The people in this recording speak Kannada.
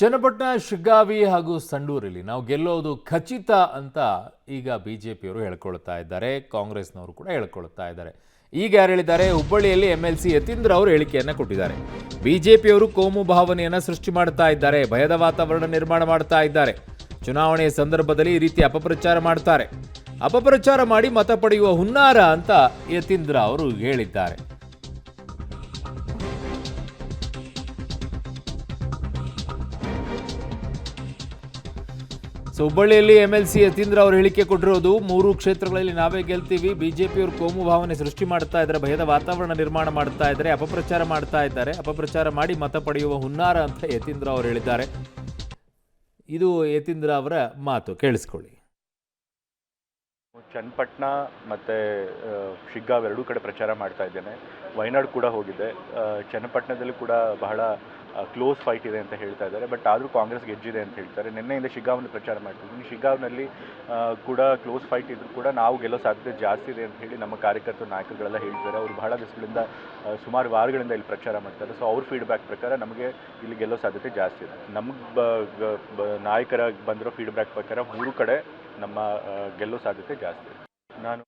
ಚನ್ನಪಟ್ಟಣ, ಶಿಗ್ಗಾವಿ ಹಾಗೂ ಸಂಡೂರಲ್ಲಿ ನಾವು ಗೆಲ್ಲೋದು ಖಚಿತ ಅಂತ ಈಗ ಬಿಜೆಪಿಯವರು ಹೇಳ್ಕೊಳ್ತಾ ಇದ್ದಾರೆ. ಕಾಂಗ್ರೆಸ್ನವರು ಕೂಡ ಹೇಳ್ಕೊಳ್ತಾ ಇದ್ದಾರೆ. ಈಗ ಯಾರು ಹೇಳಿದ್ದಾರೆ? ಹುಬ್ಬಳ್ಳಿಯಲ್ಲಿ MLC ಯತೀಂದ್ರ ಅವರು ಹೇಳಿಕೆಯನ್ನ ಕೊಟ್ಟಿದ್ದಾರೆ. ಬಿಜೆಪಿಯವರು ಕೋಮು ಭಾವನೆಯನ್ನ ಸೃಷ್ಟಿ ಮಾಡ್ತಾ ಇದ್ದಾರೆ, ಭಯದ ವಾತಾವರಣ ನಿರ್ಮಾಣ ಮಾಡ್ತಾ ಇದ್ದಾರೆ. ಚುನಾವಣೆಯ ಸಂದರ್ಭದಲ್ಲಿ ಈ ರೀತಿ ಅಪಪ್ರಚಾರ ಮಾಡ್ತಾರೆ. ಅಪಪ್ರಚಾರ ಮಾಡಿ ಮತ ಪಡೆಯುವ ಹುನ್ನಾರ ಅಂತ ಯತೀಂದ್ರ ಅವರು ಹೇಳಿದ್ದಾರೆ. ಹುಬ್ಬಳ್ಳಿಯಲ್ಲಿ MLC ಯತೀಂದ್ರ ಅವರು ಹೇಳಿಕೆ ಕೊಟ್ಟಿರೋದು, 3 ಕ್ಷೇತ್ರಗಳಲ್ಲಿ ನಾವೇ ಗೆಲ್ತೀವಿ, ಬಿಜೆಪಿಯವರು ಕೋಮು ಭಾವನೆ ಸೃಷ್ಟಿ ಮಾಡ್ತಾ ಇದ್ದಾರೆ, ಭಯದ ವಾತಾವರಣ ನಿರ್ಮಾಣ ಮಾಡ್ತಾ ಇದ್ದಾರೆ, ಅಪಪ್ರಚಾರ ಮಾಡ್ತಾ ಇದ್ದಾರೆ, ಅಪಪ್ರಚಾರ ಮಾಡಿ ಮತ ಪಡೆಯುವ ಹುನ್ನಾರ ಅಂತ ಯತೀಂದ್ರ ಅವರು ಹೇಳಿದ್ದಾರೆ. ಇದು ಯತೀಂದ್ರ ಅವರ ಮಾತು, ಕೇಳಿಸ್ಕೊಳ್ಳಿ. ಚನ್ನಪಟ್ಟಣ ಮತ್ತು ಶಿಗ್ಗಾವಿ ಎರಡೂ ಕಡೆ ಪ್ರಚಾರ ಮಾಡ್ತಾ ಇದ್ದೇನೆ. ವಯನಾಡು ಕೂಡ ಹೋಗಿದ್ದೆ. ಚನ್ನಪಟ್ಟಣದಲ್ಲಿ ಕೂಡ ಬಹಳ ಕ್ಲೋಸ್ ಫೈಟ್ ಇದೆ ಅಂತ ಹೇಳ್ತಾ ಇದ್ದಾರೆ. ಬಟ್ ಆದರೂ ಕಾಂಗ್ರೆಸ್ ಗೆದ್ದಿದೆ ಅಂತ ಹೇಳ್ತಾರೆ. ನಿನ್ನೆಯಿಂದ ಶಿಗ್ಗಾವಿನ ಪ್ರಚಾರ ಮಾಡ್ತಿದ್ದೀನಿ. ಶಿಗ್ಗಾವಿನಲ್ಲಿ ಕೂಡ ಕ್ಲೋಸ್ ಫೈಟ್ ಇದ್ರೂ ಕೂಡ ನಾವು ಗೆಲ್ಲೋ ಸಾಧ್ಯತೆ ಜಾಸ್ತಿ ಇದೆ ಅಂತ ಹೇಳಿ ನಮ್ಮ ಕಾರ್ಯಕರ್ತರು, ನಾಯಕರುಗಳೆಲ್ಲ ಹೇಳ್ತಾರೆ. ಅವರು ಬಹಳ ದಿವಸಗಳಿಂದ, ಸುಮಾರು ವಾರಗಳಿಂದ ಇಲ್ಲಿ ಪ್ರಚಾರ ಮಾಡ್ತಾರೆ. ಸೊ ಅವ್ರ ಫೀಡ್ಬ್ಯಾಕ್ ಪ್ರಕಾರ ನಮಗೆ ಇಲ್ಲಿ ಗೆಲ್ಲೋ ಸಾಧ್ಯತೆ ಜಾಸ್ತಿ ಇದೆ. ನಮಗೆ ನಾಯಕರ ಬಂದಿರೋ ಫೀಡ್ಬ್ಯಾಕ್ ಪ್ರಕಾರ 3 ಕಡೆ ನಮ್ಮ ಗೆಲ್ಲೋ ಸಾಧ್ಯತೆ ಜಾಸ್ತಿ ಇದೆ. ನಾನು